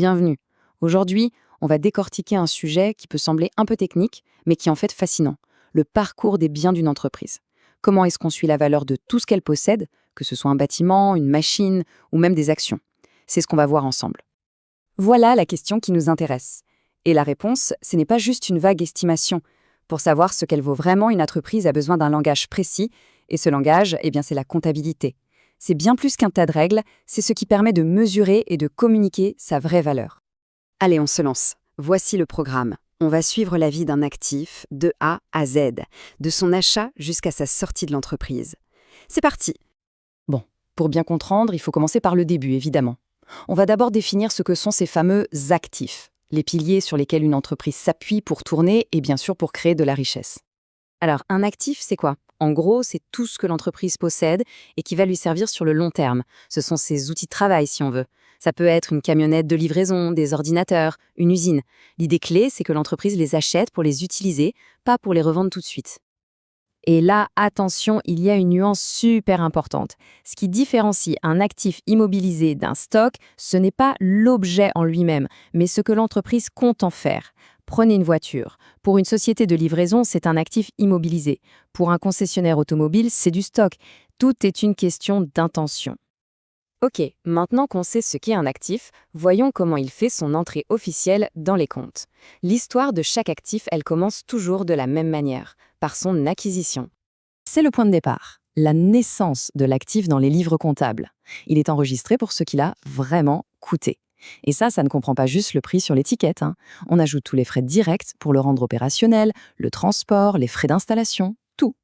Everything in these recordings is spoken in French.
bienvenue. Aujourd'hui, on va décortiquer un sujet qui peut sembler un peu technique, mais qui est en fait fascinant, le parcours des biens d'une entreprise. Comment est-ce qu'on suit la valeur de tout ce qu'elle possède, que ce soit un bâtiment, une machine ou même des actions? C'est ce qu'on va voir ensemble. Voilà la question qui nous intéresse. Et la réponse, ce n'est pas juste une vague estimation. Pour savoir ce qu'elle vaut vraiment, une entreprise a besoin d'un langage précis, et ce langage, c'est la comptabilité. C'est bien plus qu'un tas de règles, c'est ce qui permet de mesurer et de communiquer sa vraie valeur. Allez, on se lance. Voici le programme. On va suivre la vie d'un actif de A à Z, de son achat jusqu'à sa sortie de l'entreprise. C'est parti. Bon, pour bien comprendre, il faut commencer par le début, évidemment. On va d'abord définir ce que sont ces fameux actifs, les piliers sur lesquels une entreprise s'appuie pour tourner et bien sûr pour créer de la richesse. Alors, un actif, c'est quoi? En gros, c'est tout ce que l'entreprise possède et qui va lui servir sur le long terme. Ce sont ses outils de travail, si on veut. Ça peut être une camionnette de livraison, des ordinateurs, une usine. L'idée clé, c'est que l'entreprise les achète pour les utiliser, pas pour les revendre tout de suite. Et là, attention, il y a une nuance super importante. Ce qui différencie un actif immobilisé d'un stock, ce n'est pas l'objet en lui-même, mais ce que l'entreprise compte en faire. Prenez une voiture. Pour une société de livraison, c'est un actif immobilisé. Pour un concessionnaire automobile, c'est du stock. Tout est une question d'intention. Ok, maintenant qu'on sait ce qu'est un actif, voyons comment il fait son entrée officielle dans les comptes. L'histoire de chaque actif, elle commence toujours de la même manière, par son acquisition. C'est le point de départ, la naissance de l'actif dans les livres comptables. Il est enregistré pour ce qu'il a vraiment coûté. Et ça ne comprend pas juste le prix sur l'étiquette. On ajoute tous les frais directs pour le rendre opérationnel, le transport, les frais d'installation, tout.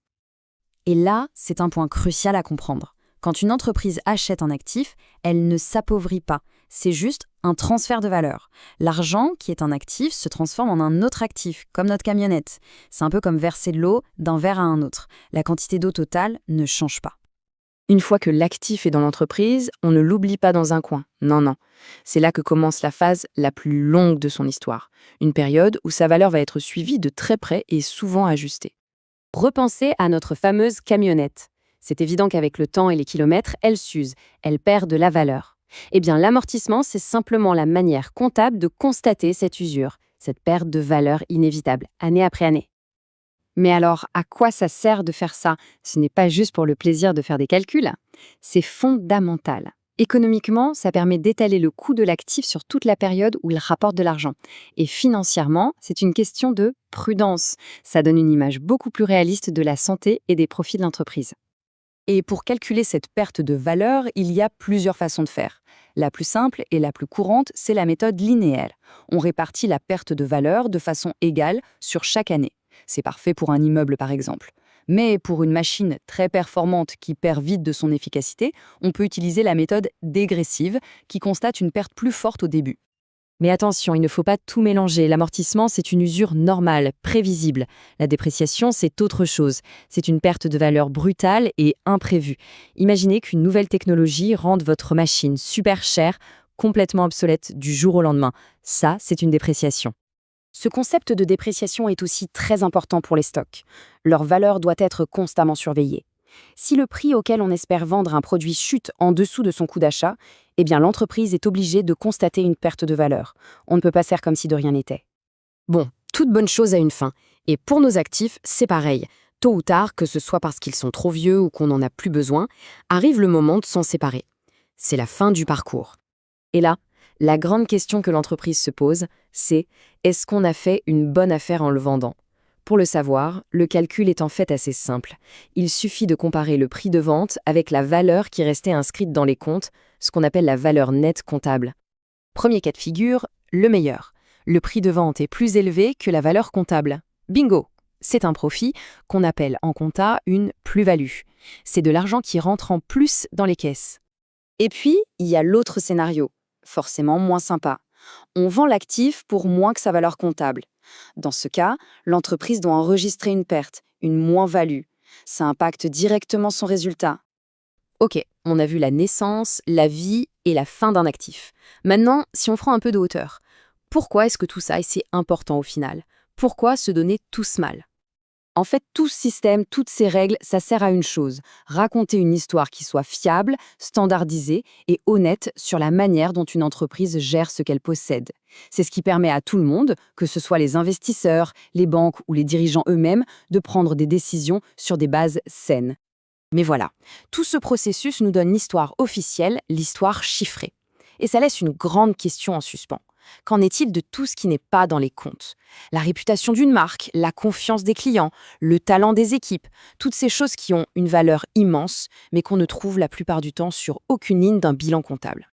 Et là, c'est un point crucial à comprendre. Quand une entreprise achète un actif, elle ne s'appauvrit pas. C'est juste un transfert de valeur. L'argent, qui est un actif, se transforme en un autre actif, comme notre camionnette. C'est un peu comme verser de l'eau d'un verre à un autre. La quantité d'eau totale ne change pas. Une fois que l'actif est dans l'entreprise, on ne l'oublie pas dans un coin. Non, non. C'est là que commence la phase la plus longue de son histoire. Une période où sa valeur va être suivie de très près et souvent ajustée. Repensez à notre fameuse camionnette. C'est évident qu'avec le temps et les kilomètres, elle s'use, elle perd de la valeur. Eh bien, l'amortissement, c'est simplement la manière comptable de constater cette usure, cette perte de valeur inévitable, année après année. Mais alors, à quoi ça sert de faire ça? Ce n'est pas juste pour le plaisir de faire des calculs, c'est fondamental. Économiquement, ça permet d'étaler le coût de l'actif sur toute la période où il rapporte de l'argent. Et financièrement, c'est une question de prudence. Ça donne une image beaucoup plus réaliste de la santé et des profits de l'entreprise. Et pour calculer cette perte de valeur, il y a plusieurs façons de faire. La plus simple et la plus courante, c'est la méthode linéaire. On répartit la perte de valeur de façon égale sur chaque année. C'est parfait pour un immeuble par exemple. Mais pour une machine très performante qui perd vite de son efficacité, on peut utiliser la méthode dégressive qui constate une perte plus forte au début. Mais attention, il ne faut pas tout mélanger. L'amortissement, c'est une usure normale, prévisible. La dépréciation, c'est autre chose. C'est une perte de valeur brutale et imprévue. Imaginez qu'une nouvelle technologie rende votre machine super chère, complètement obsolète du jour au lendemain. Ça, c'est une dépréciation. Ce concept de dépréciation est aussi très important pour les stocks. Leur valeur doit être constamment surveillée. Si le prix auquel on espère vendre un produit chute en dessous de son coût d'achat, eh bien l'entreprise est obligée de constater une perte de valeur. On ne peut pas faire comme si de rien n'était. Bon, toute bonne chose a une fin. Et pour nos actifs, c'est pareil. Tôt ou tard, que ce soit parce qu'ils sont trop vieux ou qu'on n'en a plus besoin, arrive le moment de s'en séparer. C'est la fin du parcours. Et là, la grande question que l'entreprise se pose, c'est est-ce qu'on a fait une bonne affaire en le vendant? Pour le savoir, le calcul est en fait assez simple. Il suffit de comparer le prix de vente avec la valeur qui restait inscrite dans les comptes, ce qu'on appelle la valeur nette comptable. Premier cas de figure, le meilleur. Le prix de vente est plus élevé que la valeur comptable. Bingo! C'est un profit qu'on appelle en compta une plus-value. C'est de l'argent qui rentre en plus dans les caisses. Et puis, il y a l'autre scénario, forcément moins sympa. On vend l'actif pour moins que sa valeur comptable. Dans ce cas, l'entreprise doit enregistrer une perte, une moins-value. Ça impacte directement son résultat. Ok, on a vu la naissance, la vie et la fin d'un actif. Maintenant, si on prend un peu de hauteur, pourquoi est-ce que tout ça est si important au final? Pourquoi se donner tous mal? En fait, tout ce système, toutes ces règles, ça sert à une chose, raconter une histoire qui soit fiable, standardisée et honnête sur la manière dont une entreprise gère ce qu'elle possède. C'est ce qui permet à tout le monde, que ce soit les investisseurs, les banques ou les dirigeants eux-mêmes, de prendre des décisions sur des bases saines. Mais voilà, tout ce processus nous donne l'histoire officielle, l'histoire chiffrée. Et ça laisse une grande question en suspens. Qu'en est-il de tout ce qui n'est pas dans les comptes? La réputation d'une marque, la confiance des clients, le talent des équipes, toutes ces choses qui ont une valeur immense, mais qu'on ne trouve la plupart du temps sur aucune ligne d'un bilan comptable.